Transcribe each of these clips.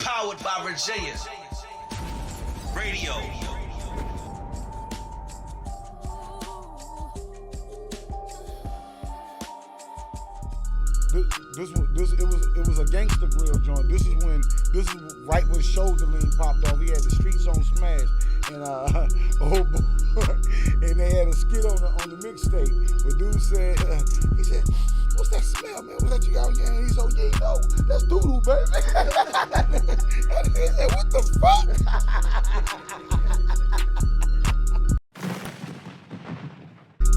Powered by Virginia Radio. It was a gangster grill joint. This is right when Shoulder Lean popped off. He had the Streetz on Smash, and oh boy, and they had a skit on the mixtape. But dude said, he said, "What's that smell, man? What's that you got on your hand?" He said, "Yeah, you know, that's doo-doo, baby." And he said, "What the fuck?"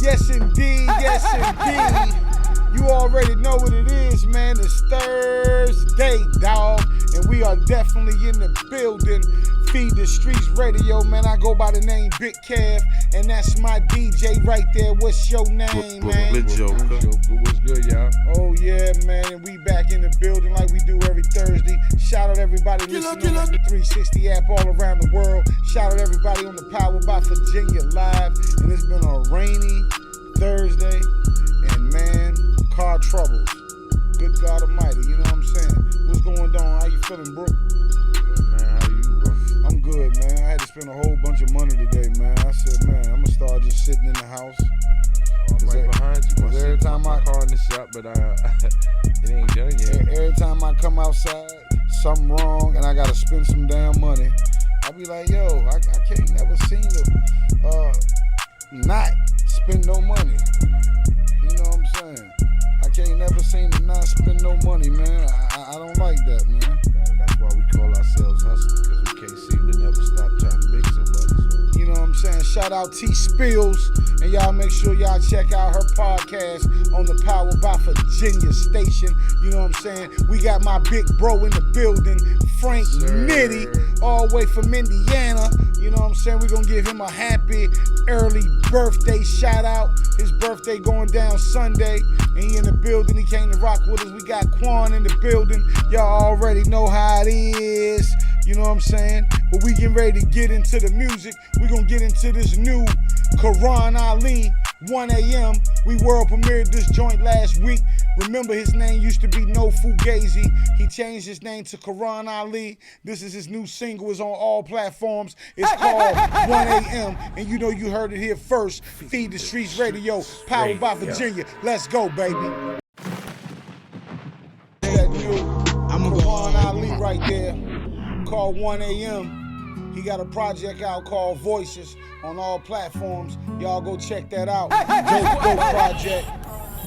Yes, indeed. Yes, indeed. You already know what it is, man. It's Thursday, dog. And we are definitely in the building. Feed the Streets Radio, man. I go by the name Big Kev, and that's my DJ right there. What's your name, man? What's good, y'all? Oh, yeah, man. And we back in the building like we do every Thursday. Shout out everybody listening on the 360 app all around the world. Shout out everybody on the Power by Virginia Live. And it's been a rainy Thursday. And, man, car troubles. Good God Almighty, you know what I'm saying? What's going on? How you feeling, bro? Good, man. How you, bro? I'm good, man. I had to spend a whole bunch of money today, man. I said, man, I'm gonna start just sitting in the house. Right behind you. Every time my car in the shop, but it ain't done yet. Every time I come outside, something wrong, and I gotta spend some damn money. I be like, yo, I can't never seem to not spend no money. You know what I'm saying? I can't never seem to not spend no money, man. I don't like that, man. That's why we call ourselves hustlers, because we can't seem to never stop trying to make somebody. So. You know what I'm saying? Shout out T Spills, and y'all make sure y'all check out her podcast on the Power by Virginia station. You know what I'm saying? We got my big bro in the building, Frank Nitty, all the way from Indiana. You know what I'm saying? We're going to give him a happy early birthday shout out. His birthday going down Sunday, and he in the building. He came to rock with us. We got Quan in the building. Y'all already know how it is. You know what I'm saying? But we getting ready to get into the music. We're going to get into this new Quran Ali, 1 a.m. We world premiered this joint last week. Remember, his name used to be No Fugazi. He changed his name to Quran Ali. This is his new single. It's on all platforms. It's called 1 a.m. And you know you heard it here first. Feed the Streets Radio, powered by Virginia. Let's go, baby. That new Quran Ali right there, called 1 a.m. He got a project out called Voices on all platforms. Y'all go check that out. Dope project.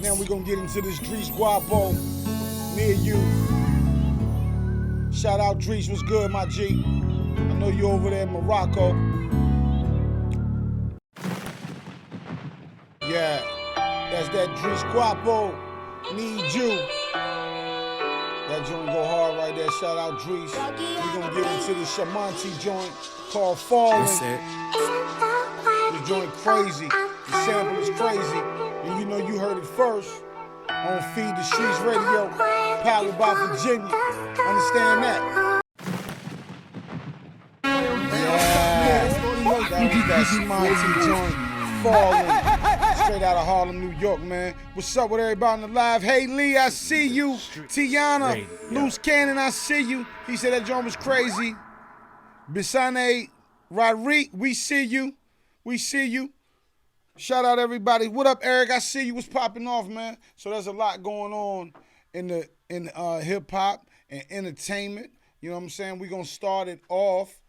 Now we're going to get into this Drees Guapo near you. Shout out Drees, what's good, my G? I know you over there in Morocco. Yeah, that's that Drees Guapo. Need you. That joint go hard right there. Shout out Drees. We're going to get into the Shamanti joint called Falling. This joint crazy. The sample is crazy. And you know you heard it first on Feed the Streets Radio, powered by Virginia. Understand that? Yeah. That Shamanti joint Falling. Straight out of Harlem, New York, man. What's up with everybody on the live? Hey, Lee, I see you. Tiana, Loose Cannon, I see you. He said that joint was crazy. Bisane Rodrigue, we see you. We see you. Shout out everybody. What up, Eric? I see you was popping off, man. So there's a lot going on in hip hop and entertainment. You know what I'm saying? We're gonna start it off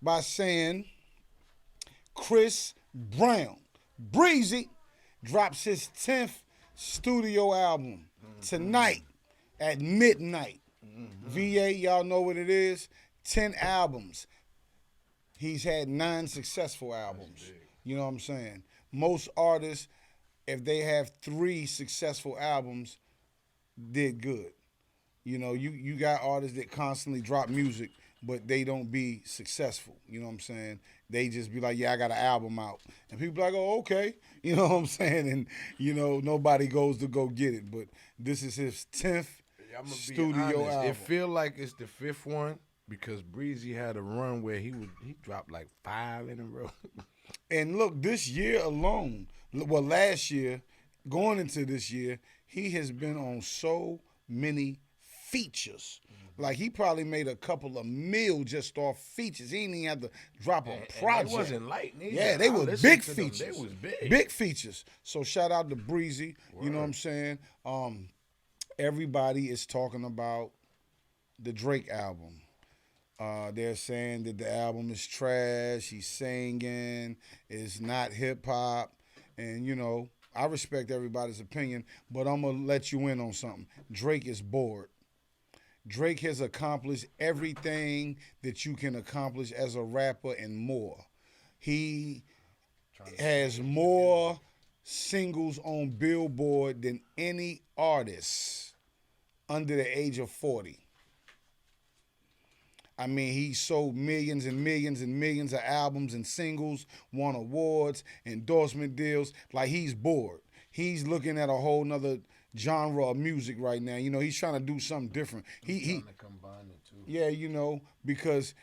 by saying Chris Brown, Breezy, drops his 10th studio album tonight at midnight. VA, y'all know what it is. 10 albums. He's had 9 successful albums. You know what I'm saying? Most artists, if they have 3 successful albums, did good. You know, you got artists that constantly drop music, but they don't be successful. You know what I'm saying? They just be like, yeah, I got an album out. And people be like, oh, okay. You know what I'm saying? And, you know, nobody goes to go get it. But this is his 10th studio album. It feel like it's the 5th one because Breezy had a run where he dropped like 5 in a row. And look, this year alone, well, last year, going into this year, he has been on so many features. Like, he probably made a couple of mil just off features. He didn't even have to drop a project. They wasn't light neither. Yeah, they were big features. They was big. Big features. So shout out to Breezy. Word. You know what I'm saying? Everybody is talking about the Drake album. They're saying that the album is trash. He's singing. It's not hip hop. And, you know, I respect everybody's opinion, but I'm going to let you in on something. Drake is bored. Drake has accomplished everything that you can accomplish as a rapper and more. He has more singles on Billboard than any artist under the age of 40. I mean, he sold millions and millions and millions of albums and singles, won awards, endorsement deals. Like, he's bored. He's looking at a whole nother genre of music right now. You know, he's trying to do something different. He trying to combine the two. Yeah, you know, because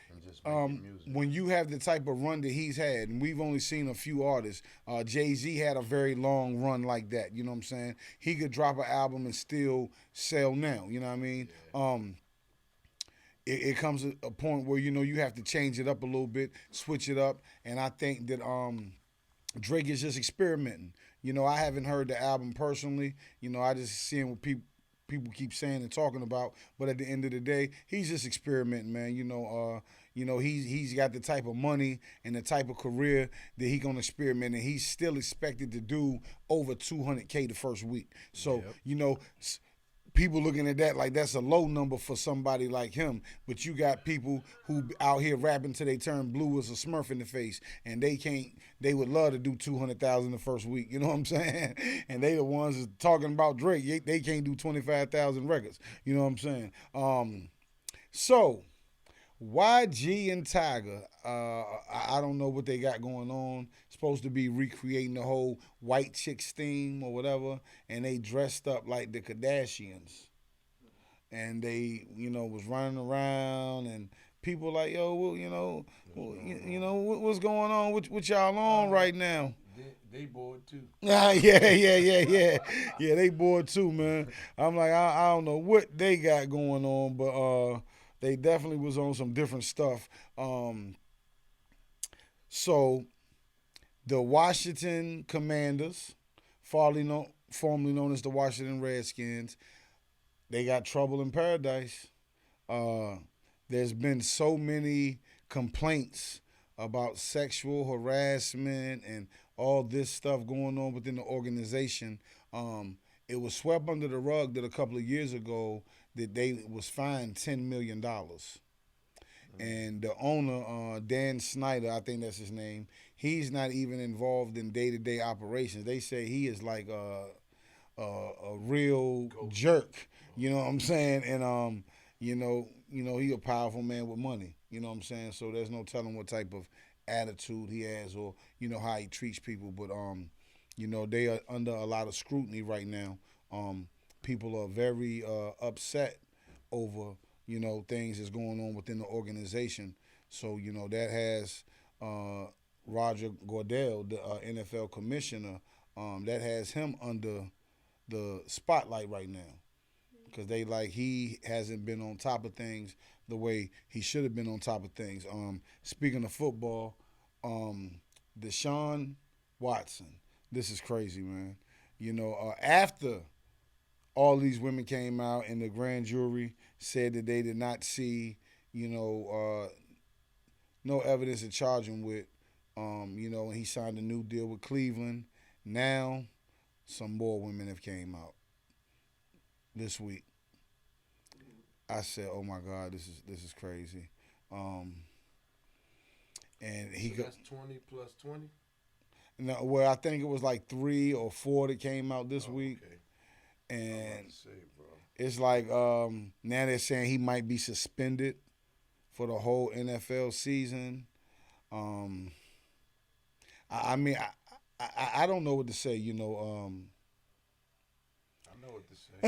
when you have the type of run that he's had, and we've only seen a few artists, Jay-Z had a very long run like that, you know what I'm saying? He could drop an album and still sell now, you know what I mean? Yeah. It comes to a point where, you know, you have to change it up a little bit, switch it up, and I think that Drake is just experimenting. You know, I haven't heard the album personally. You know, I just seeing what people keep saying and talking about. But at the end of the day, he's just experimenting, man. You know, he's got the type of money and the type of career that he gonna experiment, and he's still expected to do over 200K the first week. So, you know, people looking at that like that's a low number for somebody like him. But you got people who out here rapping till they turn blue as a Smurf in the face, and they would love to do 200,000 the first week. You know what I'm saying? And they the ones that's talking about Drake. They can't do 25,000 records. You know what I'm saying? So YG and Tiger, I don't know what they got going on. Supposed to be recreating the whole white chicks theme or whatever, and they dressed up like the Kardashians. And they, you know, was running around, and people like, yo, well, you know, what's going on? What y'all on right now? They bored too. Yeah, they bored too, man. I'm like, I don't know what they got going on, but they definitely was on some different stuff. So the Washington Commanders, formerly known as the Washington Redskins, they got trouble in paradise. There's been so many complaints about sexual harassment and all this stuff going on within the organization. It was swept under the rug that a couple of years ago that they was fined $10 million. And the owner, Dan Snyder, I think that's his name, he's not even involved in day-to-day operations. They say he is like a real jerk, you know what I'm saying? And, you know, he a powerful man with money, you know what I'm saying? So there's no telling what type of attitude he has or, you know, how he treats people. But, you know, they are under a lot of scrutiny right now. People are very upset over, you know, things that's going on within the organization. So, you know, that has Roger Goodell, the NFL commissioner, that has him under the spotlight right now. Because they like he hasn't been on top of things the way he should have been on top of things. Speaking of football, Desean Watson, this is crazy, man. You know, after all these women came out and the grand jury said that they did not see, you know, no evidence to charge him with, you know, and he signed a new deal with Cleveland. Now, some more women have came out this week. I said, "Oh my God, this is crazy." And he that's 20 plus 20. No, well, I think it was like 3 or 4 that came out this week. Okay. And say, bro. it's like now they're saying he might be suspended for the whole NFL season. I mean, I don't know what to say. You know, I know what to say.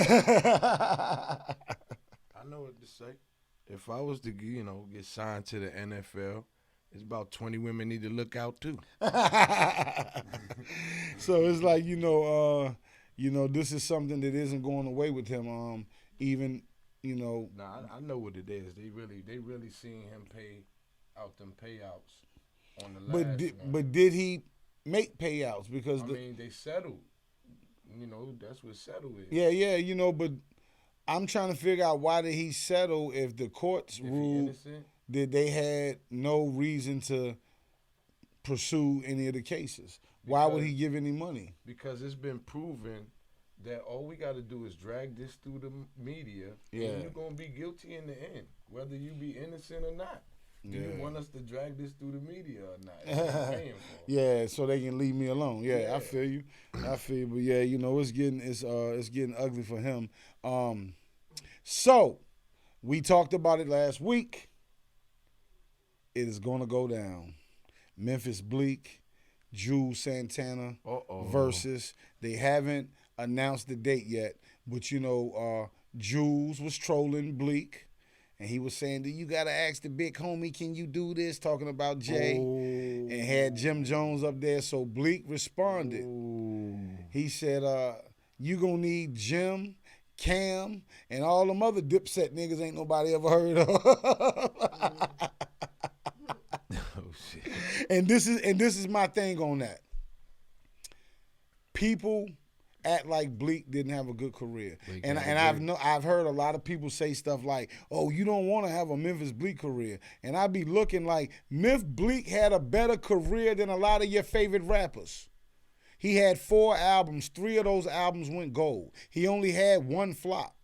I know what to say. If I was to, you know, get signed to the NFL, it's about 20 women need to look out too. So it's like, you know, this is something that isn't going away with him. Even you know. Nah, I know what it is. They really seen him pay out them payouts on the last one. But did he make payouts? Because I mean, they settled. You know, that's what settle is. Yeah, you know, but I'm trying to figure out why did he settle if the courts ruled that they had no reason to pursue any of the cases. Why would he give any money? Because it's been proven that all we got to do is drag this through the media, yeah, and you're going to be guilty in the end, whether you be innocent or not. Do you want us to drag this through the media or not? Paying for. Yeah, so they can leave me alone. Yeah, I feel you. But yeah, you know, it's getting ugly for him. So we talked about it last week. It is gonna go down. Memphis Bleek, Jules Santana versus. They haven't announced the date yet, but you know, Jules was trolling Bleek. And he was saying that you got to ask the big homie, can you do this? Talking about Jay. And had Jim Jones up there. So Bleek responded. He said, you going to need Jim, Cam, and all them other Dipset niggas ain't nobody ever heard of. Oh, shit. And this is my thing on that. People act like Bleek didn't have a good career. I've heard a lot of people say stuff like, oh, you don't want to have a Memphis Bleek career. And I be looking like Memphis Bleek had a better career than a lot of your favorite rappers. He had 4 albums. 3 of those albums went gold. He only had 1 flop.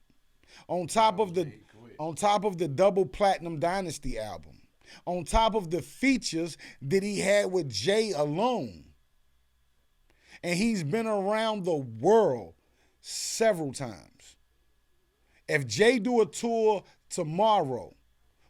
On top of the double platinum Dynasty album. On top of the features that he had with Jay alone. And he's been around the world several times. If Jay do a tour tomorrow,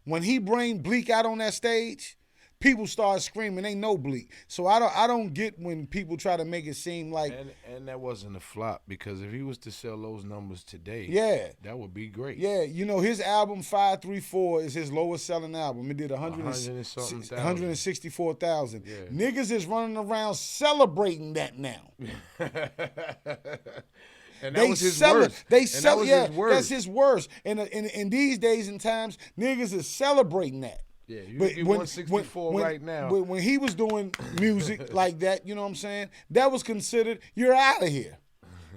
when he bring Bleek out on that stage, people start screaming, ain't no Bleek. So I don't get when people try to make it seem like... And that wasn't a flop, because if he was to sell those numbers today, that would be great. Yeah, you know, his album 534 is his lowest selling album. It did 164,000. Yeah. Niggas is running around celebrating that now. And that was his worst. His worst. That's his worst. And in these days and times, niggas is celebrating that. Yeah, you get 164 right now. When he was doing music like that, you know what I'm saying? That was considered, you're out of here.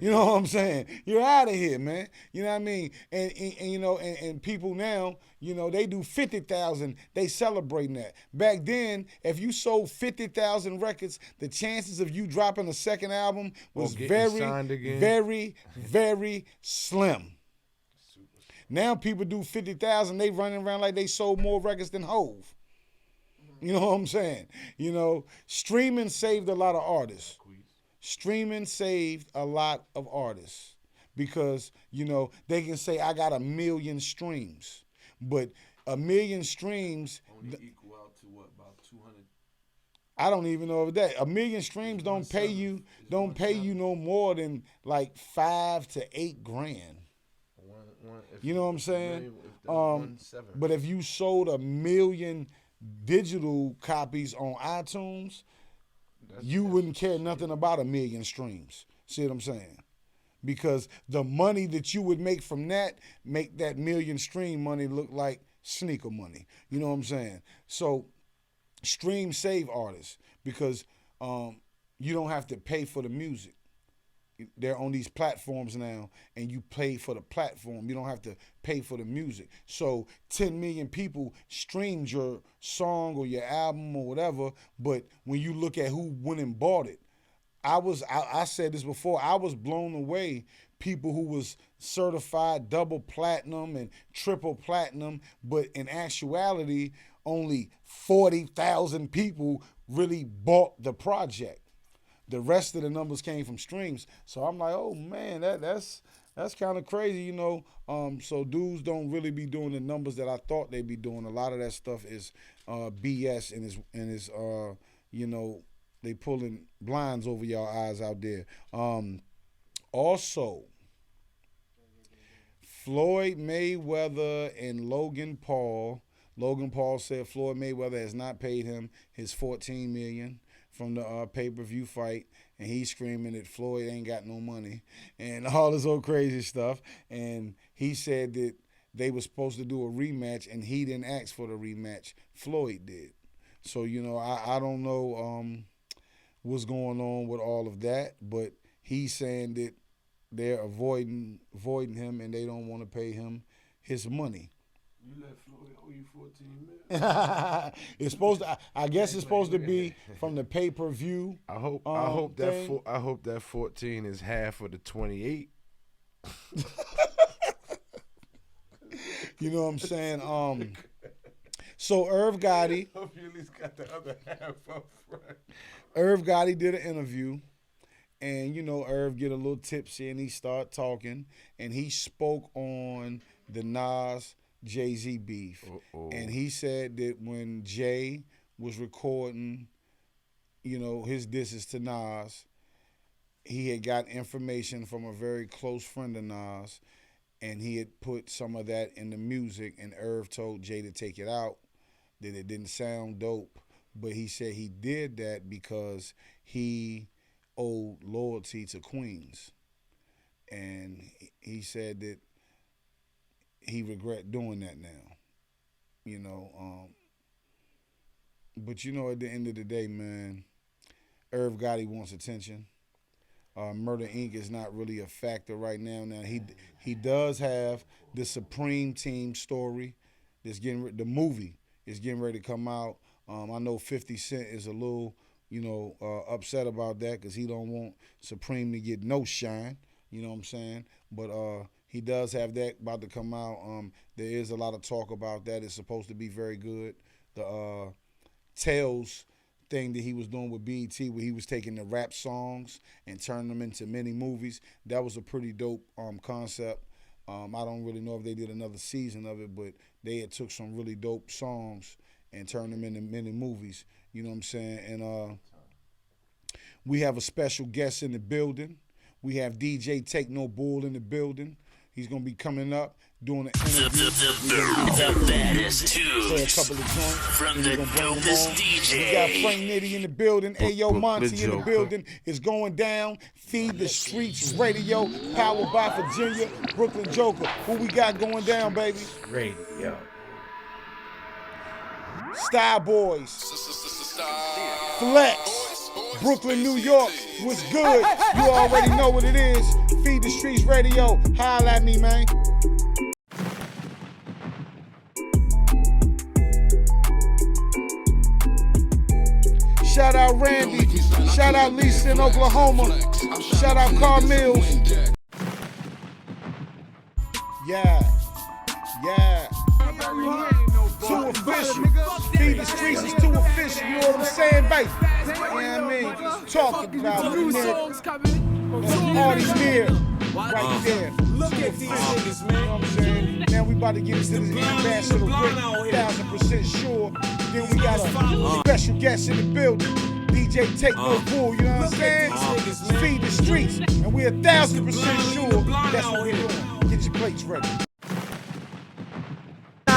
You know what I'm saying? You're out of here, man. You know what I mean? And you know, and people now, you know, they do 50,000. They celebrating that. Back then, if you sold 50,000 records, the chances of you dropping a second album was very, very slim. Now people do 50,000, they running around like they sold more records than Hove. You know what I'm saying? You know, streaming saved a lot of artists. Streaming saved a lot of artists because, you know, they can say, I got 1 million streams. But 1 million streams... Only equal out to what, about 200? I don't even know if that. 1 million streams don't pay you no more than like 5 to 8 grand. You know what I'm saying? But if you sold 1 million digital copies on iTunes, you wouldn't care nothing about 1 million streams. See what I'm saying? Because the money that you would make from that make that 1 million stream money look like sneaker money. You know what I'm saying? So streams save artists because you don't have to pay for the music. They're on these platforms now, and you pay for the platform. You don't have to pay for the music. So 10 million people streamed your song or your album or whatever, but when you look at who went and bought it, I said this before, I was blown away. People who was certified double platinum and triple platinum, but in actuality, only 40,000 people really bought the project. The rest of the numbers came from streams. So I'm like, oh man, that's kind of crazy, you know. So dudes don't really be doing the numbers that I thought they'd be doing. A lot of that stuff is BS and is you know, they pulling blinds over y'all eyes out there. Also, Floyd Mayweather and Logan Paul. Logan Paul said Floyd Mayweather has not paid him his $14 million from the pay-per-view fight, and he's screaming that Floyd ain't got no money and all this old crazy stuff. And he said that they were supposed to do a rematch, and he didn't ask for the rematch. Floyd did. So, you know, I don't know what's going on with all of that, but he's saying that they're avoiding him and they don't want to pay him his money. You let Floyd owe you $14 million. It's supposed to. I guess it's supposed to be from the pay-per-view. I hope thing. that 14 is half of the 28. You know what I'm saying? So Irv Gotti. Hope you at least got the other half up front. Irv Gotti did an interview, and you know Irv get a little tipsy and he start talking, and he spoke on the Nas Jay-Z beef. And he said that when Jay was recording, you know, his disses to Nas, he had got information from a very close friend of Nas, and he had put some of that in the music, and Irv told Jay to take it out, that it didn't sound dope. But he said he did that because he owed loyalty to Queens. And he said that he regret doing that now, you know. But, you know, at the end of the day, man, Irv Gotti wants attention. Murder, Inc. is not really a factor right now. Now, he does have the Supreme Team story. The movie is getting ready to come out. I know 50 Cent is a little, you know, upset about that because he don't want Supreme to get no shine. You know what I'm saying? But he does have that about to come out. There is a lot of talk about that. It's supposed to be very good. The Tales thing that he was doing with BET, where he was taking the rap songs and turning them into mini movies, that was a pretty dope concept. I don't really know if they did another season of it, but they had took some really dope songs and turned them into mini movies. You know what I'm saying? And we have a special guest in the building. We have DJ Techno in the building. He's going to be coming up, doing an interview. The baddest tunes play a couple of joints. From the dopest DJ. We got Frank Nitty in the building. Ayo Monty in the building. It's going down. Feed the Streets Radio, powered by Virginia, Brooklyn Joker. Who we got going down, baby? Radio. Style Boys. Flex. Brooklyn, New York. What's good? You already know what it is. Feed the Streets Radio. Holla at me, man. Shout out Randy. Shout out Lisa in Oklahoma. Shout out Carl Mills. Yeah. Too official. Feed the Streets is too official. You know what I'm saying, baby? You know what I mean? Talking about it, man. Party's near. Right there. Look at these niggas, man. You know what I'm saying? Now we about to get into this ambassador Rick, 1000% sure. Then we got a special guest in the building, DJ Techno Bull, you know what I'm saying? Feed the Streets, and we're 1000% sure that's what we're doing. Get your plates ready.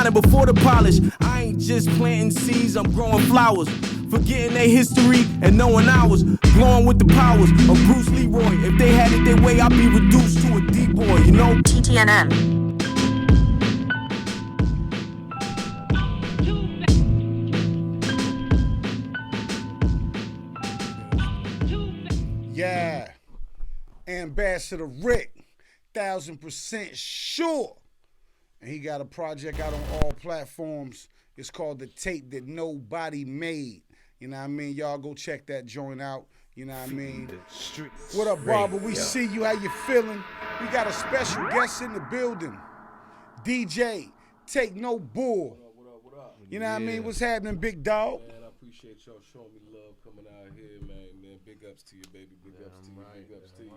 Before the polish, I ain't just planting seeds, I'm growing flowers. Forgetting their history and knowing ours. Glowing with the powers of Bruce Leroy. If they had it their way, I'd be reduced to a D-boy, you know? TTNN. Yeah. Ambassador Rick, 1000% sure. And he got a project out on all platforms. It's called The Tape That Nobody Made. You know what I mean? Y'all go check that joint out. You know what I mean? What up, Barbara? We see you. How you feeling? We got a special guest in the building. DJ Techno Bull. What up? You know what I mean? What's happening, big dog? Man, I appreciate y'all showing me love coming out here, man. Big ups to you, baby. Big ups to you. Big ups to you.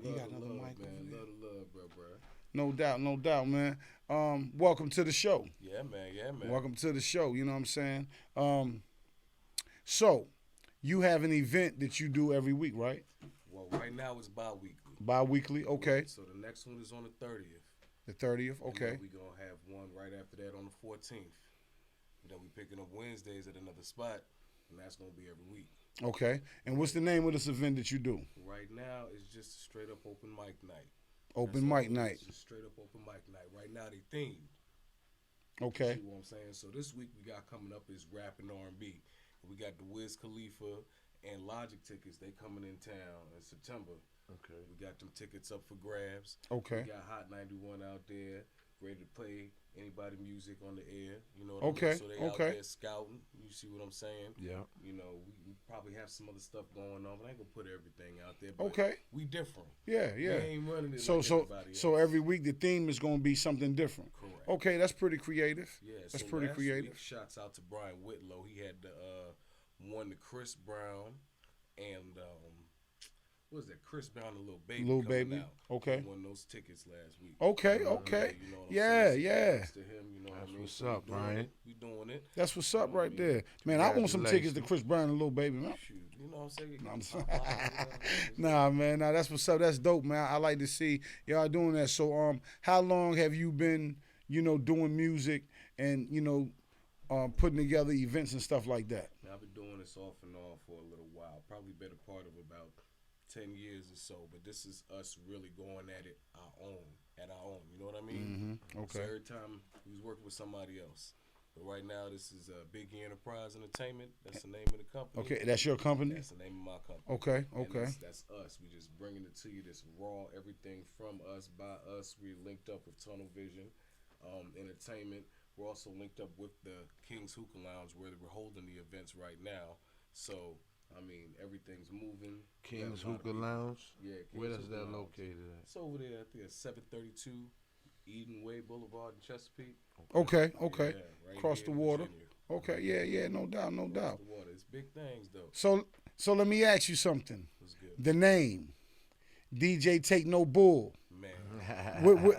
You got another mic over man. there? Love, bro. No doubt, man. Welcome to the show. Yeah, man. Welcome to the show. You know what I'm saying? So, you have an event that you do every week, right? Well, right now it's bi-weekly. Bi-weekly, okay. So the next one is on the 30th. The 30th, okay. We're going to have one right after that on the 14th. Then we're picking up Wednesdays at another spot, and that's going to be every week. Okay. And what's the name of this event that you do? Right now, it's just a straight-up open mic night. Open mic night. It's just straight up open mic night. Right now they themed. Okay. See what I'm saying? So this week we got coming up is rap and R&B. We got the Wiz Khalifa and Logic tickets. They coming in town in September. Okay. We got them tickets up for grabs. Okay. We got Hot 91 out there, ready to play anybody music on the air. You know what Okay. I mean? So they out there scouting. You see what I'm saying? Yeah. You know, we probably have some other stuff going on, but I ain't gonna put everything out there. But Okay. we different. Yeah, We yeah. ain't running it So like everybody else. so every week the theme is going to be something different. Correct. Okay, that's pretty creative. Yeah, That's so pretty last creative. Week, shouts out to Brian Whitlow. He had the one to Chris Brown and what was that? Chris Brown and Lil Baby. Lil coming Baby. Out. Okay. He won those tickets last week. Okay, okay. You know what I'm Yeah, saying? So yeah. thanks to him, you know what I mean? what's So up, we doing Brian. it. We doing it. That's what's up right there. Man, I want some tickets to Congratulations. Chris Brown and Lil Baby, man. Shoot, you know what I'm saying? No, I'm just- Nah, man, nah, that's what's up. That's dope, man. I like to see y'all doing that. So, how long have you been, doing music and, putting together events and stuff like that? I've been doing this off and on for a little while. Probably been a part of about 10 years or so. But this is us really going at it at our own. You know what I mean? Mm-hmm. So Okay. every time we was working with somebody else. But right now, this is Biggie Enterprise Entertainment. That's the name of the company. Okay, that's your company? That's the name of my company. Okay, And okay. That's us. We just bringing it to you. This raw, everything from us, by us. We linked up with Tunnel Vision Entertainment. We're also linked up with the King's Hookah Lounge where we're holding the events right now. So, I mean, everything's moving. We got King's a lot of Hookah people- Lounge. Yeah, Where King's is Hookah that Lounge. located at? It's over there, I think it's 732 Eden Way Boulevard in Chesapeake. Okay, okay. Yeah, right Cross here the in water. Virginia. Okay, yeah, no doubt, no Across doubt. the water. It's big things, though. So let me ask you something. It's good. The name, DJ Take No Bull, Man,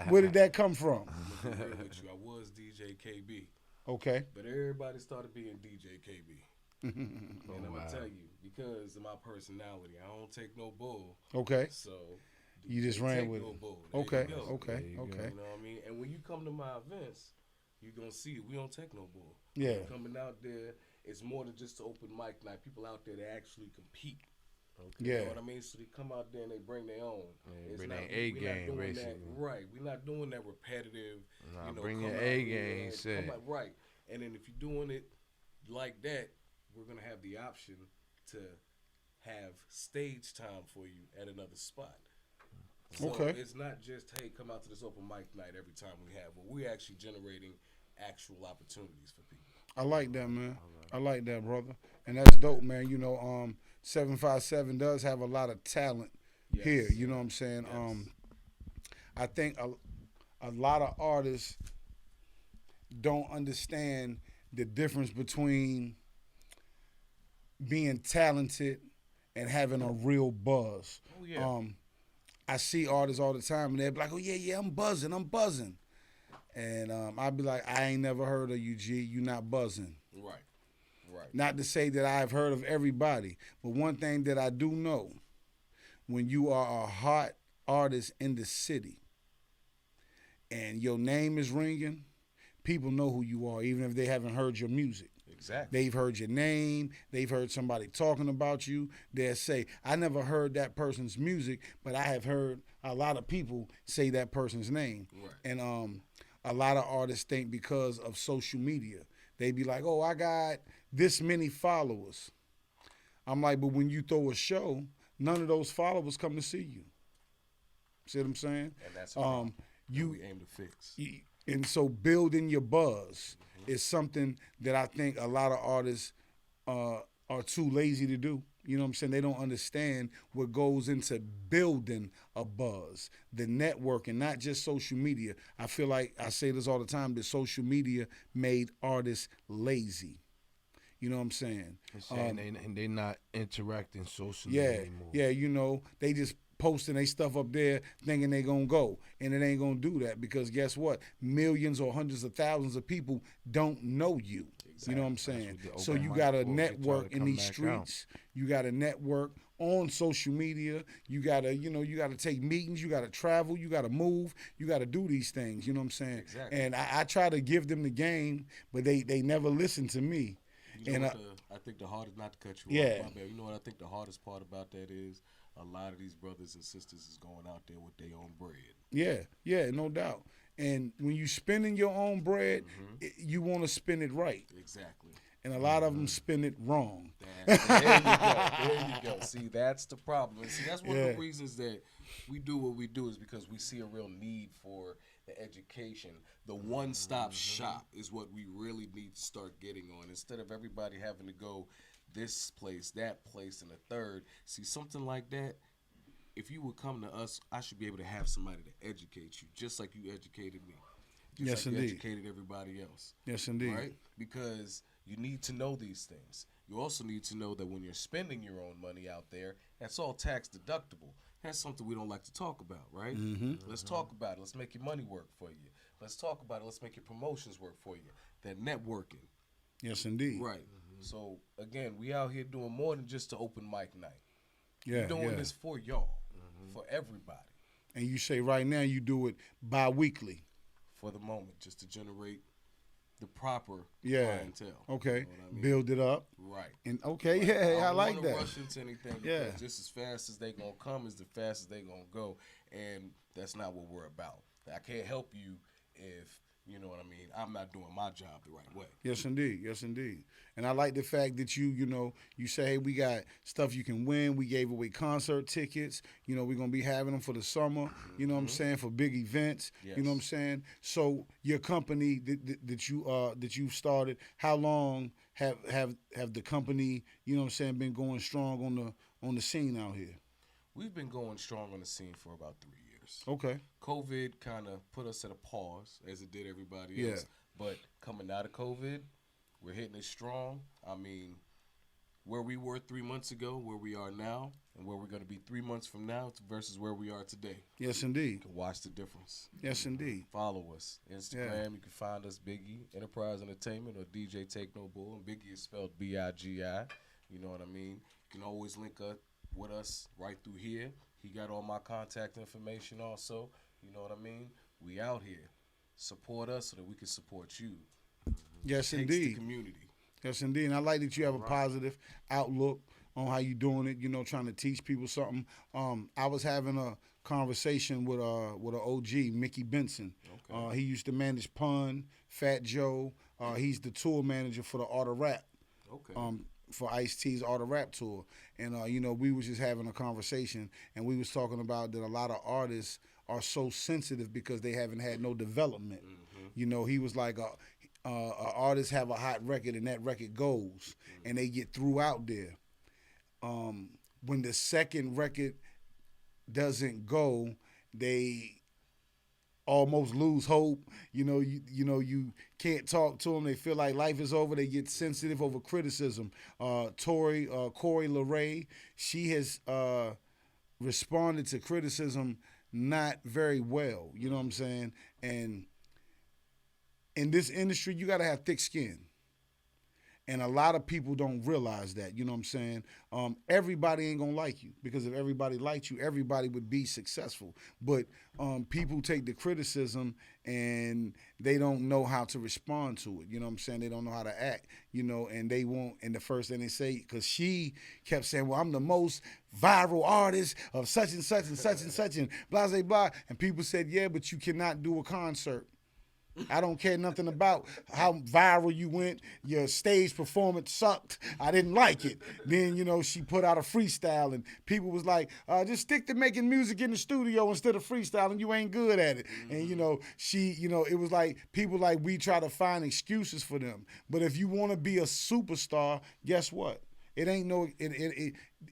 where did that come from? I'm gonna be real with you. I was DJ KB, Okay, but everybody started being DJ KB. And I'm wow. gonna tell you, because of my personality, I don't take no bull. okay. So You just take ran with no it. bull. There Okay, you go. okay, There you go. okay. You know what I mean? And when you come to my events, you're gonna see we don't take no bull. Yeah. Coming out there, it's more than just open mic night. People out there that actually compete. Yeah. You know what I mean? So they come out there and they bring their own. Yeah, It's bring not- their A we not game, doing that- basically. right. We're not doing that repetitive. Nah, you know, bring come your out A here game, and shit. come out- right. And then if you're doing it like that, we're gonna have the option to have stage time for you at another spot. So Okay. it's not just, hey, come out to this open mic night every time we have, but we're actually generating actual opportunities for people. I like that, man. I like that, brother. And that's dope, man. 757 does have a lot of talent Yes. here. You know what I'm saying? Yes. I think a lot of artists don't understand the difference between being talented and having a real buzz. Oh, yeah. I see artists all the time, and they're like, "Oh yeah, I'm buzzing." And I'd be like, "I ain't never heard of you, G. You not buzzing." Right. Right. Not to say that I've heard of everybody, but one thing that I do know, when you are a hot artist in the city and your name is ringing, people know who you are, even if they haven't heard your music. Exactly. They've heard your name. They've heard somebody talking about you. They'll say, I never heard that person's music, but I have heard a lot of people say that person's name. Right. And a lot of artists think because of social media, they be like, oh, I got this many followers. I'm like, but when you throw a show, none of those followers come to see you. See what I'm saying? And that's a problem that you we aim to fix. and so building your buzz is something that I think a lot of artists are too lazy to do. You know what I'm saying? They don't understand what goes into building a buzz, the networking, not just social media. I feel like I say this all the time, that social media made artists lazy. You know what I'm saying? They're saying they not interacting socially Yeah, anymore. yeah, they just posting their stuff up there thinking they gonna go, and it ain't gonna do that, because guess what? Millions or hundreds of thousands of people don't know you. You know what I'm saying? what the So open you mic got to for, they try network to in come these back out. streets. You got to network on social media. You gotta, you gotta take meetings. You gotta travel. You gotta move. You gotta do these things. You know what I'm saying? Exactly. And I try to give them the game, but they never listen to me. You know And what I think the hardest, not to cut you Yeah. off, my bad. You know what I think the hardest part about that is? a lot of these brothers and sisters is going out there with their own bread. Yeah, no doubt. And when you spending your own bread, you want to spend it right. Exactly. And a lot of them spend it wrong. There you go. See, that's the problem. And see, that's one of the reasons that we do what we do is because we see a real need for the education. The one-stop shop is what we really need to start getting on. Instead of everybody having to go this place, that place, and the third. See, something like that, if you would come to us, I should be able to have somebody to educate you, just like you educated me. Just like you educated everybody else. Yes, indeed. Right? Because you need to know these things. You also need to know that when you're spending your own money out there, that's all tax deductible. That's something we don't like to talk about, right? Let's talk about it. Let's make your money work for you. Let's talk about it. Let's make your promotions work for you. That networking. Yes, indeed. Right. So, again, we out here doing more than just the open mic night. Yeah, We're doing this for y'all, for everybody. And you say right now you do it bi-weekly. For the moment, just to generate the proper Yeah. clientele. Okay. You know what I mean? Build it up. Right. And okay, Right. yeah, I don't like wanna that. rush into anything Yeah. because just as fast as they gonna come is the fastest they gonna go, and that's not what we're about. I can't help you if you know what I mean. I'm not doing my job the right way. Yes, indeed. Yes, indeed. And I like the fact that you say, hey, we got stuff you can win. We gave away concert tickets. We're going to be having them for the summer, you know what I'm saying, for big events. Yes. You know what I'm saying? So your company that you started, how long have the company, you know what I'm saying, been going strong on the scene out here? We've been going strong on the scene for about 3 years. Okay. COVID kind of put us at a pause, as it did everybody Yeah. else. But coming out of COVID, we're hitting it strong. I mean, where we were 3 months ago, where we are now, and where we're going to be 3 months from now versus where we are today. Yes, indeed. You can watch the difference. Yes, indeed. Follow us. Instagram, you can find us Biggie, Enterprise Entertainment, or DJ Techno Bull. And Biggie is spelled B-I-G-I. You know what I mean? You can always link up with us right through here. He got all my contact information also. You know what I mean? We out here. Support us so that we can support you. Yes, Takes indeed. the community. Yes, indeed. And I like that you have a positive outlook on how you doing it, trying to teach people something. I was having a conversation with an OG, Mickey Benson. Okay. He used to manage Pun, Fat Joe. He's the tour manager for the Art of Rap. Okay. For Ice-T's Art of Rap tour. And, we was just having a conversation, and we was talking about that a lot of artists are so sensitive because they haven't had no development. He was like, artists have a hot record, and that record goes, and they get threw out there. When the second record doesn't go, they almost lose hope. You can't talk to them. They feel like life is over. They get sensitive over criticism. Corey LeRae, she has responded to criticism not very well. You know what I'm saying? And in this industry, you got to have thick skin. And a lot of people don't realize that, you know what I'm saying? Everybody ain't gonna like you, because if everybody liked you, everybody would be successful. But people take the criticism and they don't know how to respond to it. You know what I'm saying? They don't know how to act, and they won't. And the first thing they say, because she kept saying, well, I'm the most viral artist of such and such and such and such and blah, blah, blah. And people said, yeah, but you cannot do a concert. I don't care nothing about how viral you went. Your stage performance sucked. I didn't like it. Then, she put out a freestyle, and people was like, just stick to making music in the studio instead of freestyling. You ain't good at it. And, it was like people like we try to find excuses for them. But if you want to be a superstar, guess what? It ain't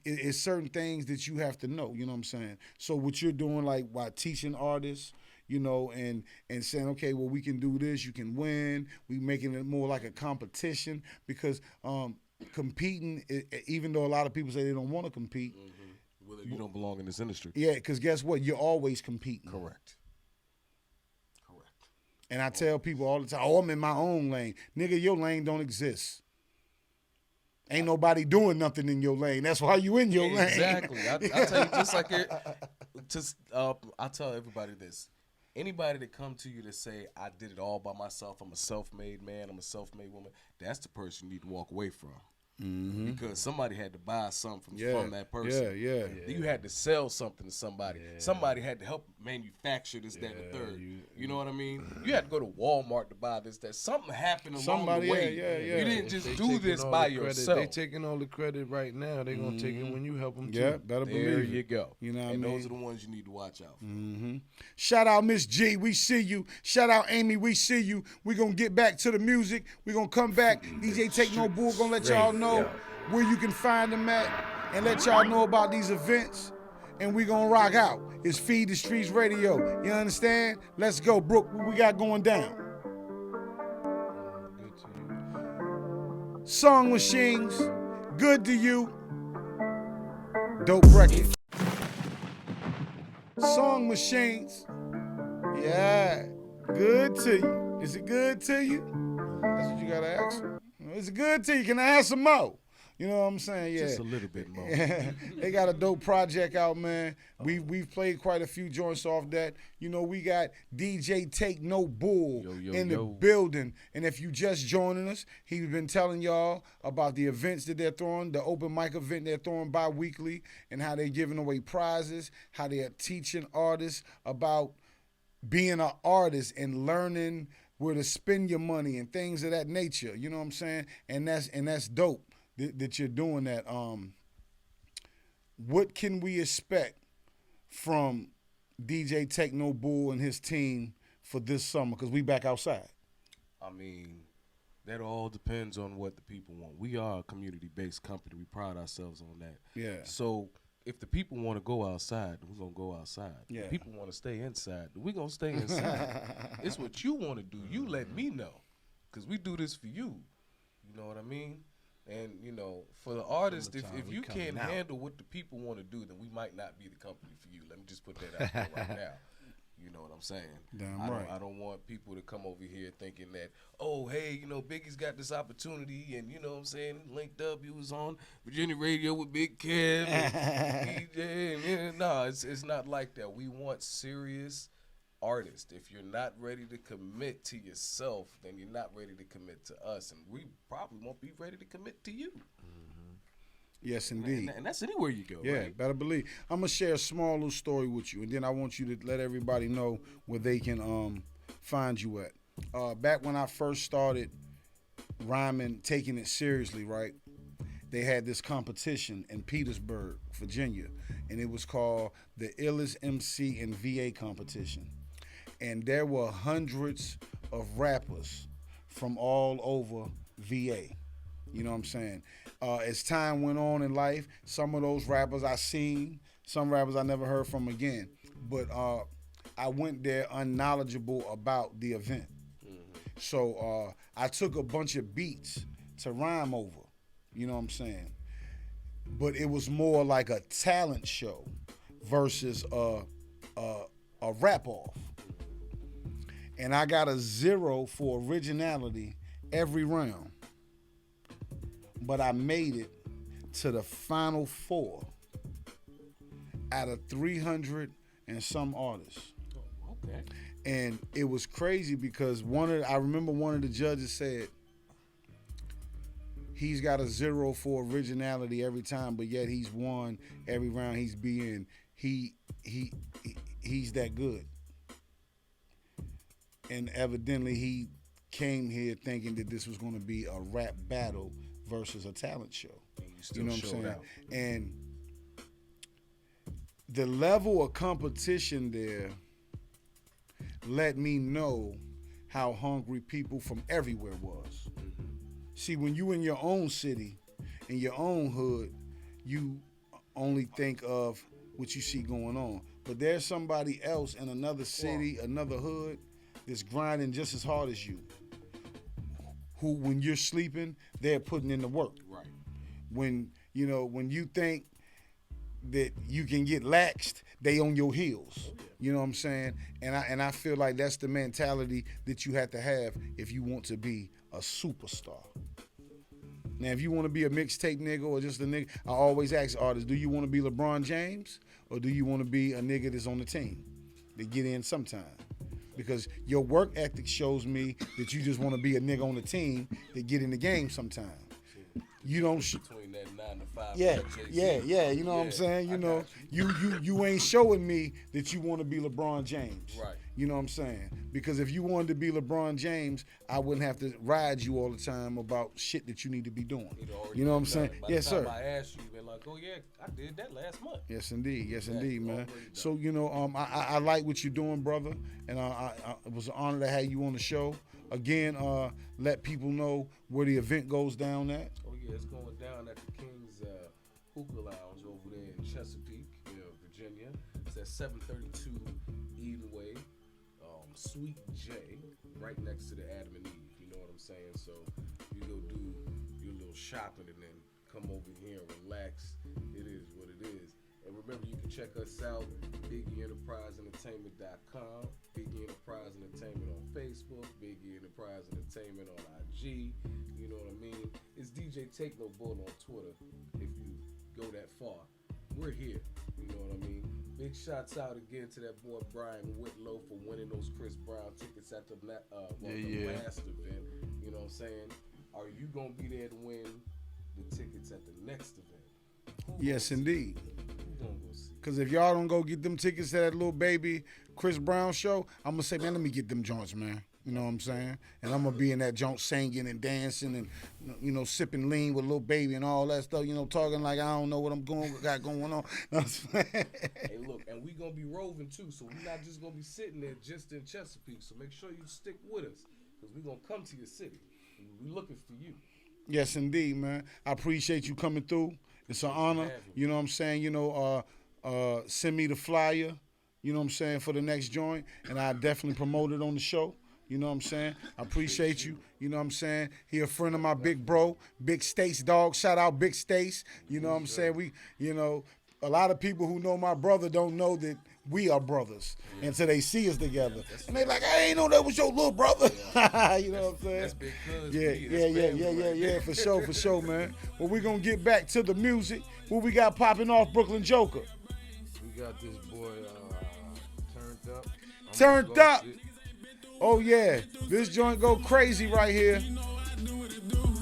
it's certain things that you have to know. You know what I'm saying? So what you're doing, like while teaching artists, and saying, okay, well, we can do this, you can win. We making it more like a competition, because competing, even though a lot of people say they don't want to compete. Whether you don't belong in this industry. Yeah, because guess what? You're always competing. Correct. And I tell people all the time, I'm in my own lane. Nigga, your lane don't exist. Ain't nobody doing nothing in your lane. That's why you in your lane. Exactly. I tell you, just like it. I tell everybody this. Anybody that come to you to say, I did it all by myself, I'm a self-made man, I'm a self-made woman, that's the person you need to walk away from. Because somebody had to buy something from that person. Yeah. You had to sell something to somebody. Somebody had to help manufacture this, that, and the third. You know what I mean? You had to go to Walmart to buy this, that. Something happened along the way. You didn't just do this by yourself. They taking all the credit right now. They gonna take it when you help them too. Yeah, better believe There it. you go. You know what I and mean? those are the ones you need to watch out for. Shout out Miss G, we see you. Shout out Amy, we see you. We gonna get back to the music. We gonna come back. DJ Techno Bull gonna let y'all know where you can find them at and let y'all know about these events. And we gonna rock out. It's Feed the Streets Radio. You understand? Let's go, Brooke. What we got going down? Song Machines, Good to You. Dope record. Song Machines. Yeah. Good to you. Is it good to you? That's what you gotta ask. Is it good to you? Can I have some more? You know what I'm saying? Yeah. Just a little bit more. They got a dope project out, man. We've played quite a few joints off that. You know, we got DJ Techno Bull in the building. And if you just joining us, he's been telling y'all about the events that they're throwing, the open mic event they're throwing bi-weekly, and how they're giving away prizes, how they're teaching artists about being an artist and learning where to spend your money and things of that nature. You know what I'm saying? And that's dope that you're doing that. What can we expect from DJ Techno Bull and his team for this summer? Because we back outside. I mean, that all depends on what the people want. We are a community-based company. We pride ourselves on that. Yeah. So if the people want to go outside, we're going to go outside. Yeah. If people want to stay inside, we're going to stay inside. It's what you want to do. You let me know, because we do this for you. You know what I mean? And, you know, for the artist, if you can't handle what the people want to do, then we might not be the company for you. Let me just put that out there right now. You know what I'm saying? Damn right. I don't want people to come over here thinking that, oh, hey, you know, Biggie's got this opportunity, and, you know what I'm saying, linked up, he was on Virginia Radio with Big Kev, and DJ, and no, it's not like that. We want serious artists. If you're not ready to commit to yourself, then you're not ready to commit to us, and we probably won't be ready to commit to you. Yes, indeed. And that's anywhere you go, Yeah, right? better believe. I'm going to share a small little story with you, and then I want you to let everybody know where they can find you at. Back when I first started rhyming, taking it seriously, right, they had this competition in Petersburg, Virginia, and it was called the Illest MC in VA competition. And there were hundreds of rappers from all over VA. You know what I'm saying? As time went on in life, some of those rappers I seen, some rappers I never heard from again. But I went there unknowledgeable about the event. So I took a bunch of beats to rhyme over. You know what I'm saying? But it was more like a talent show versus a rap-off. And I got a 0 for originality every round. But I made it to the final 4 out of 300 and some artists. Okay. And it was crazy because I remember one of the judges said, he's got a 0 for originality every time, but yet he's won every round he's been. He's that good. And evidently he came here thinking that this was going to be a rap battle versus a talent show. You know what I'm saying? Out. And the level of competition there let me know how hungry people from everywhere was. See, when you in your own city, in your own hood, you only think of what you see going on. But there's somebody else in another city, another hood, that's grinding just as hard as you. Who, when you're sleeping, they're putting in the work. Right. When you think that you can get laxed, they on your heels. Oh, yeah. You know what I'm saying? And I feel like that's the mentality that you have to have if you want to be a superstar. Now, if you want to be a mixtape nigga or just a nigga, I always ask artists, do you want to be LeBron James or do you want to be a nigga that's on the team that get in sometime? Because your work ethic shows me that you just want to be a nigga on the team that get in the game sometime. you don't. Between that 9 to 5. Yeah, and Jay-Z. yeah. You know what I'm saying? You I know, got you ain't showing me that you want to be LeBron James. Right. You know what I'm saying? Because if you wanted to be LeBron James, I wouldn't have to ride you all the time about shit that you need to be doing. You know what I'm saying? Yes, sir. I asked you, been like, oh yeah, I did that last month. Yes, indeed. Yes, indeed, man. already done. So, you know, I like what you're doing, brother. And it was an honor to have you on the show. Again, let people know where the event goes down at. Oh yeah, it's going down at the King's Hookah Lounge over there in Chesapeake, Virginia. It's at 732 Eden Way, Suite J, right next to the Adam and Eve. You know what I'm saying? So you go do your little shopping and then come over here and relax. It is what it is. And remember, you can check us out, BiggieEnterpriseEntertainment.com, Biggie Enterprise Entertainment on Facebook, Biggie Enterprise Entertainment on IG. You know what I mean? It's DJ Techno on Twitter. If you go that far, we're here. You know what I mean? Big shouts out again to that boy Brian Whitlow for winning those Chris Brown tickets at the last event. You know what I'm saying? Are you gonna be there to win the tickets at the next event? Yes, indeed. Who gonna go see? Because if y'all don't go get them tickets to that little baby Chris Brown show, I'm going to say, man, let me get them joints, man. You know what I'm saying? And I'm going to be in that joint singing and dancing and, you know, sipping lean with Lil Baby and all that stuff, you know, talking like I don't know what got going on. Hey, look, and we going to be roving too, so we're not just going to be sitting there just in Chesapeake. So make sure you stick with us because we're going to come to your city. We're looking for you. Yes, indeed, man. I appreciate you coming through. It's an honor. You know what I'm saying? You know, send me the flyer, you know what I'm saying, for the next joint, and I definitely promote it on the show. You know what I'm saying? I appreciate you. You know what I'm saying? He a friend of my big bro, Big Stace, dog. Shout out Big Stace. You know what I'm saying? We, you know, a lot of people who know my brother don't know that we are brothers until they see us together. And they like, I ain't know that was your little brother. You know what I'm saying? That's big cuz. Yeah, for sure, man. Well, we're going to get back to the music. What we got popping off, Brooklyn Joker? We got this boy Turned Up. Turned Up. Oh, yeah. This joint go crazy right here. And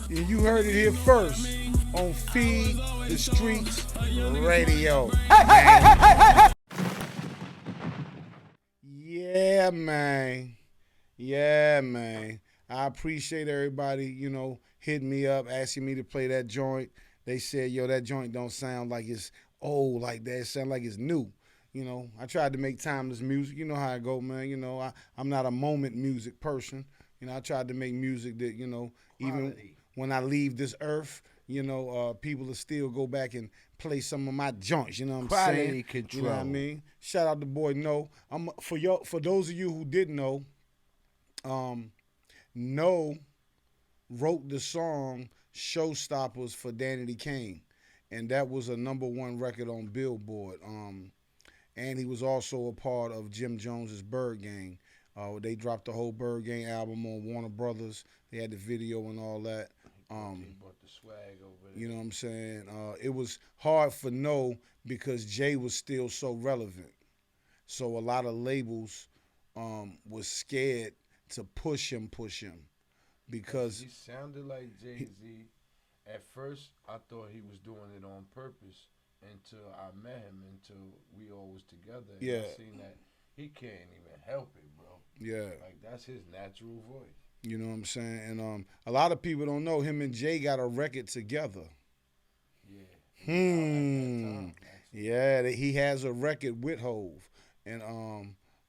you heard it here first on Feed the Streets Radio. Yeah, man. I appreciate everybody, you know, hitting me up, asking me to play that joint. They said, yo, that joint don't sound like it's old like that. It sound like it's new. You know, I tried to make timeless music. You know how I go, man. You know, I'm not a moment music person. You know, I tried to make music that, you know, even when I leave this earth, you know, people will still go back and play some of my joints. You know what I'm saying? Quality control. You know what I mean? Shout out to boy No. For those of you who didn't know, No wrote the song Showstoppers for Danity Kane, and that was a #1 record on Billboard. And he was also a part of Jim Jones's Bird Gang. They dropped the whole Bird Gang album on Warner Brothers. They had the video and all that. He brought the swag over there. You know what I'm saying? It was hard for No because Jay was still so relevant. So a lot of labels was scared to push him because he sounded like Jay-Z. At first, I thought he was doing it on purpose until I met him, until we all was together. And I seen that he can't even help it, bro. Yeah. Like, that's his natural voice. You know what I'm saying? And a lot of people don't know him and Jay got a record together. Yeah. Yeah, he has a record with Hove. And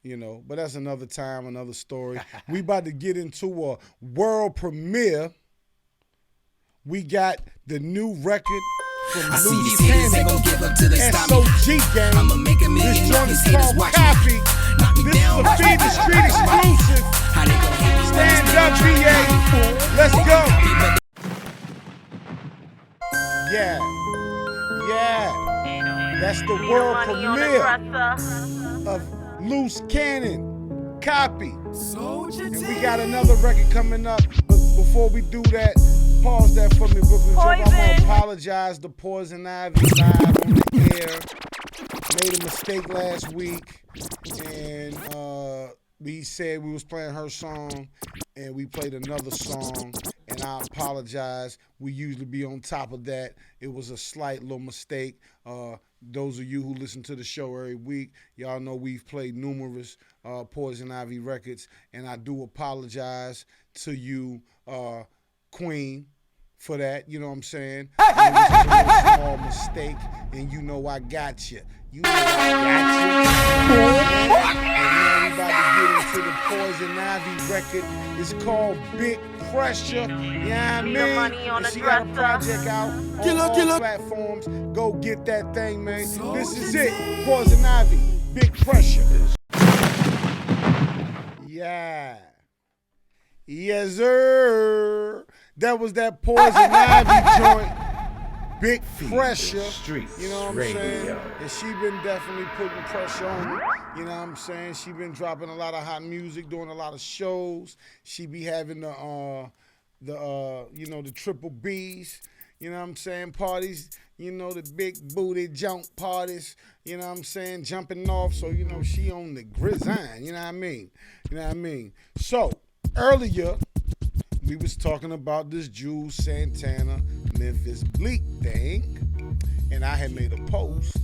you know, but that's another time, another story. We about to get into a world premiere. We got the new record from Loose Cannon, SOG Gang. I'ma make a million This joint is haters called watch Copy. Knock me This is down. a Feed the Street exclusive. How they gon' hate me when Stand it's up, me? VA. Let's go. Yeah. That's the world premiere of Loose Cannon, Copy. And we got another record coming up. But before we do that, pause that for me, Brooklyn Joker. I'm going to apologize to Poison Ivy live on the air. Made a mistake last week. And we said we was playing her song. And we played another song. And and I apologize. We usually be on top of that. It was a slight little mistake. Those of you who listen to the show every week, y'all know we've played numerous Poison Ivy records, and I do apologize to you, Queen, for that. You know what I'm saying? It was a little small mistake, and you know I got you. You know I got you. And now we about to get into the Poison Ivy record. It's called Big Pressure. Yeah, I mean, and she got a project out on all platforms. Go get that thing, man. This is it. Poison Ivy, Big Pressure. Yeah. Yes, sir. That was that Poison Ivy joint. Big Pressure. Streetz. You know what I'm Radio. saying? And she been definitely putting pressure on it. You know what I'm saying? She been dropping a lot of hot music, doing a lot of shows. She be having the triple B's. You know what I'm saying? Parties. You know, the big booty jump parties. You know what I'm saying? Jumping off. So, you know, she on the grizzine. You know what I mean? You know what I mean? So, earlier, we was talking about this Jules Santana Memphis Bleak thing, and I had made a post,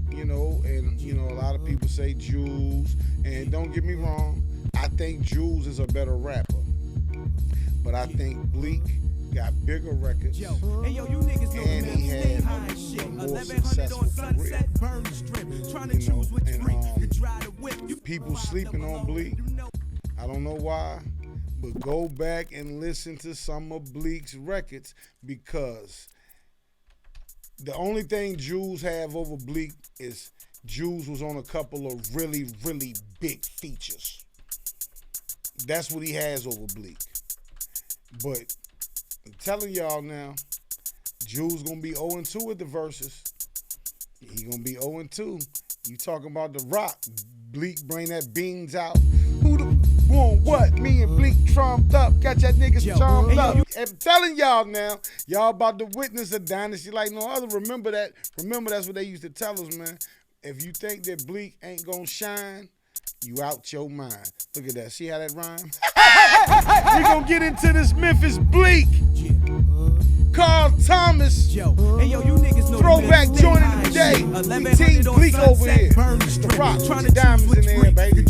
you know, and you know a lot of people say Jules, and don't get me wrong, I think Jules is a better rapper, but I think Bleak got bigger records, and he had a more successful career, you know, and people sleeping on Bleak. I don't know why. But go back and listen to some of Bleak's records, because the only thing Jules have over Bleak is Jules was on a couple of really, really big features. That's what he has over Bleak. But I'm telling y'all now, Jules gonna be 0-2 at the verses. He gonna be 0-2. You talking about The Rock? Bleak bring that beans out. Who the want what? Me and Bleak trumped up. Got y'all niggas trumped up. I'm telling y'all now, y'all about to witness a dynasty like no other. Remember that. Remember that's what they used to tell us, man. If you think that Bleak ain't gonna shine, you out your mind. Look at that. See how that rhyme? We gonna get into this Memphis Bleak. Carl Thomas, throwback joint of the day. We Team Bleak over here. The Rock, put your diamonds in the air, baby.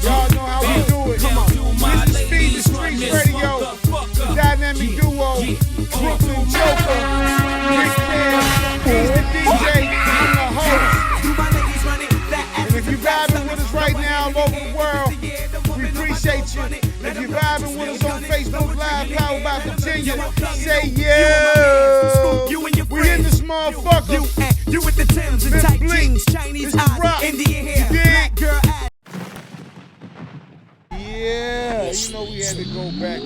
Y'all know how we do it. This is Feed the Streetz Radio, the dynamic duo, Brooklyn Joker, Big Cam, he's the DJ, I'm the host. And if you're vibing with us right now all over the world, we appreciate you. If you're vibing with us on Facebook Live, powered by Virginia, say yeah. We in this motherfucker. You with the Timbs and tight jeans, Chinese eyes, Indian hair, black girl ass. Yeah, you know we had to go back.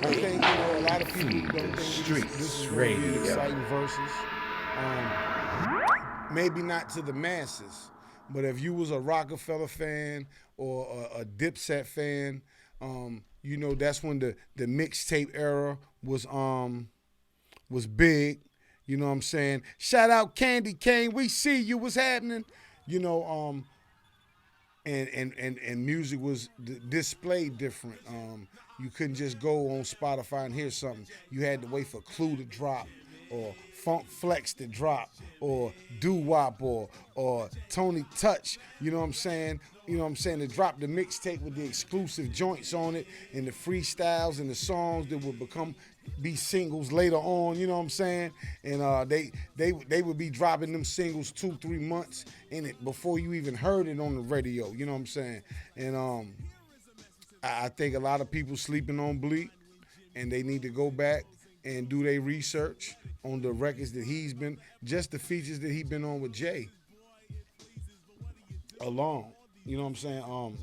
I think, you know, a lot of people don't think this is really exciting verses. Maybe not to the masses, but if you was a Rockefeller fan or a Dipset fan, you know that's when the mixtape era was big. You know what I'm saying? Shout out Candy Cane, we see you, what's happening? You know, and music was displayed different. You couldn't just go on Spotify and hear something. You had to wait for Clue to drop, or Funk Flex to drop, or Doo Wop, or Tony Touch. You know what I'm saying? You know what I'm saying? To drop the mixtape with the exclusive joints on it, and the freestyles and the songs that would be singles later on, you know what I'm saying? And they would be dropping them singles 2-3 months in it before you even heard it on the radio, you know what I'm saying? And I think a lot of people sleeping on Bleak, and they need to go back and do their research on the records that he's been, just the features that he's been on with Jay alone, you know what I'm saying?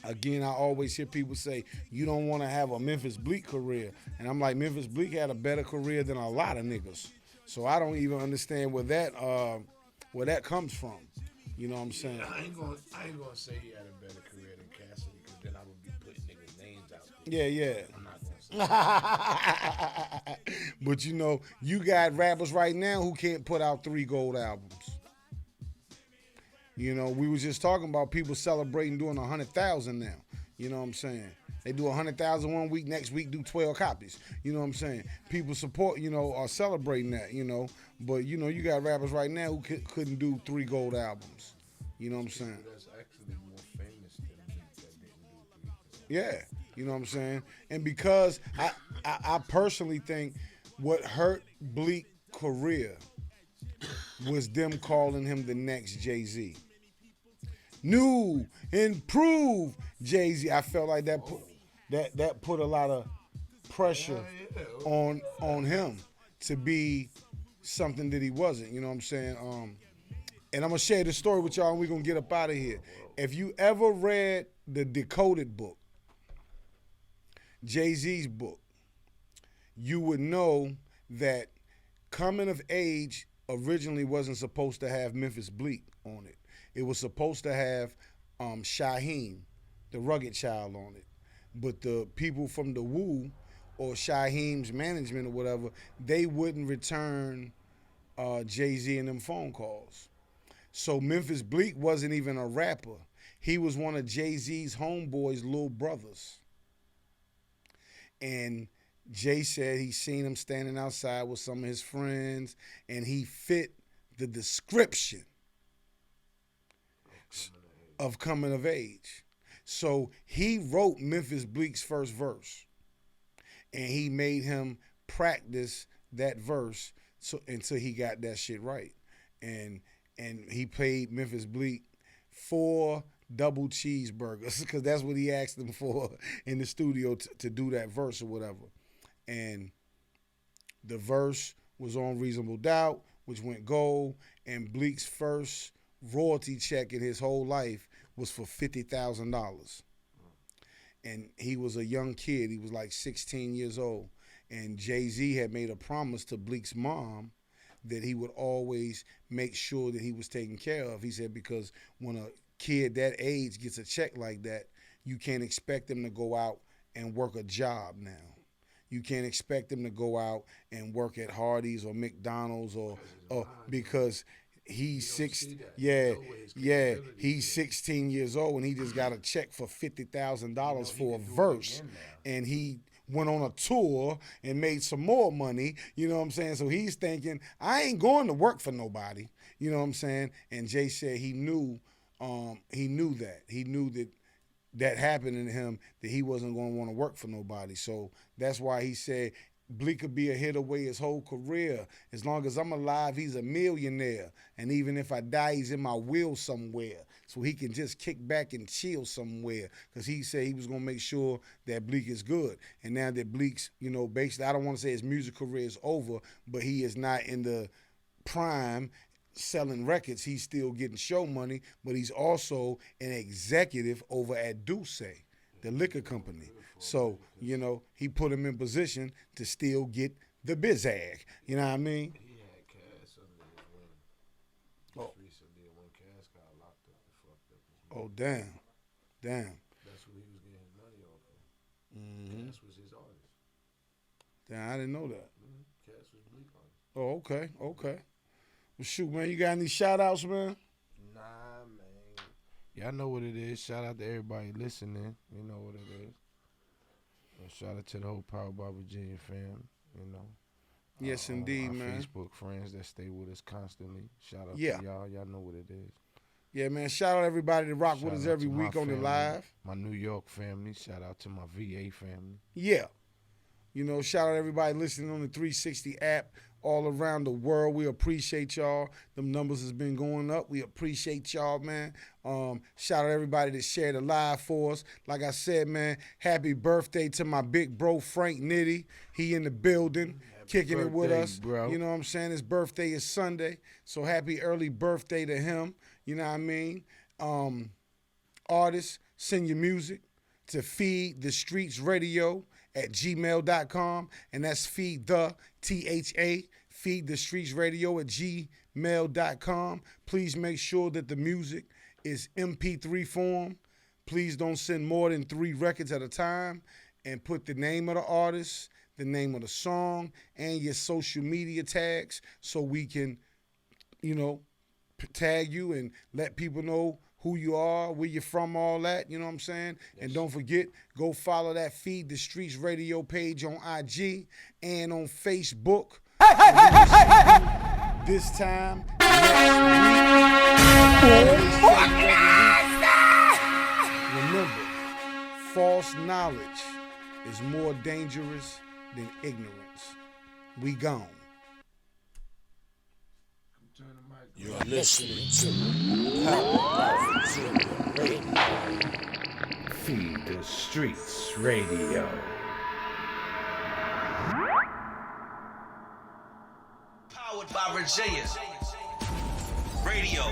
Again, I always hear people say, you don't want to have a Memphis Bleak career. And I'm like, Memphis Bleak had a better career than a lot of niggas. So I don't even understand where that comes from. You know what I'm saying? I ain't gonna say he had a better career than Cassidy, because then I would be putting niggas' names out there. Yeah. I'm not gonna say But you know, you got rappers right now who can't put out 3 gold albums. You know, we was just talking about people celebrating doing 100,000 now. You know what I'm saying? They do 100,000 one week, next week do 12 copies. You know what I'm saying? People support, are celebrating that, But, you got rappers right now who couldn't do 3 gold albums. You know what I'm saying? That's actually more famous than Bleak that didn't do 3. Yeah, you know what I'm saying? And because I personally think what hurt Bleak's career was them calling him the next Jay-Z. New, improved Jay-Z. I felt like that put a lot of pressure on him to be something that he wasn't. You know what I'm saying? And I'm gonna share the story with y'all, and we're gonna get up out of here. If you ever read the Decoded book, Jay-Z's book, you would know that Coming of Age originally wasn't supposed to have Memphis Bleak on it. It was supposed to have Shaheem, the Rugged Child, on it. But the people from the Wu or Shaheem's management or whatever, they wouldn't return Jay-Z and them phone calls. So Memphis Bleak wasn't even a rapper. He was one of Jay-Z's homeboys' little brothers. And Jay said he seen him standing outside with some of his friends, and he fit the description of Coming of Age. So he wrote Memphis Bleak's first verse, and he made him practice that verse until he got that shit right. And he paid Memphis Bleak 4 double cheeseburgers because that's what he asked him for in the studio to do that verse or whatever. And the verse was on Reasonable Doubt, which went gold, and Bleak's first royalty check in his whole life was for $50,000. And he was a young kid. He was like 16 years old. And Jay-Z had made a promise to Bleak's mom that he would always make sure that he was taken care of. He said because when a kid that age gets a check like that, you can't expect them to go out and work a job now. You can't expect them to go out and work at Hardee's or McDonald's or because he's he's 16 years old and he just got a check for $50,000 for a verse, and he went on a tour and made some more money. You know what I'm saying? So he's thinking, I ain't going to work for nobody. You know what I'm saying? And Jay said he knew that. He knew that happened to him, that he wasn't going to want to work for nobody. So that's why he said Bleak could be a hit away his whole career. As long as I'm alive, he's a millionaire. And even if I die, he's in my will somewhere. So he can just kick back and chill somewhere. Because he said he was going to make sure that Bleak is good. And now that Bleak's, basically, I don't want to say his music career is over, but he is not in the prime selling records. He's still getting show money, but he's also an executive over at Desean, the liquor company. So, he put him in position to still get the bizag. You know what I mean? He had Cass under his wing. Just recently, when Cass got locked up and fucked up his money. Oh, damn. That's what he was getting his money off of. Mm-hmm. Cass was his artist. Damn, I didn't know that. Cass was Bleak artist. Oh, okay. Well, shoot, man, you got any shout-outs, man? Nah, man. Y'all know what it is. Shout out to everybody listening. You know what it is. And shout out to the whole Power by Virginia fam. Yes, indeed, our man. Facebook friends that stay with us constantly. Shout out Yeah. to y'all. Y'all know what it is. Yeah, man, shout out everybody that rock with Shout us out every to my week on the family, live. My New York family. Shout out to my VA family. Yeah. Shout out everybody listening on the 360 app all around the world. We appreciate y'all. Them numbers has been going up. We appreciate y'all, man. Shout out everybody that shared the live for us. Like I said, man, happy birthday to my big bro, Frank Nitty. He in the building, kicking it with birthday, us. bro. You know what I'm saying? His birthday is Sunday. So happy early birthday to him. You know what I mean? Artists, send your music to Feed the Streetz Radio at gmail.com, and that's feed the THA, Feed the Streetz Radio at gmail.com. Please make sure that the music is MP3 form. Please don't send more than 3 records at a time, and put the name of the artist, the name of the song, and your social media tags so we can, tag you and let people know who you are, where you're from, all that, you know what I'm saying? Yes. And don't forget, go follow that Feed the Streets radio page on IG and on Facebook. This time next week. Remember, false knowledge is more dangerous than ignorance. We gone. You're listening to Power Radio. Feed the Streets Radio. Powered by Virginia. Radio.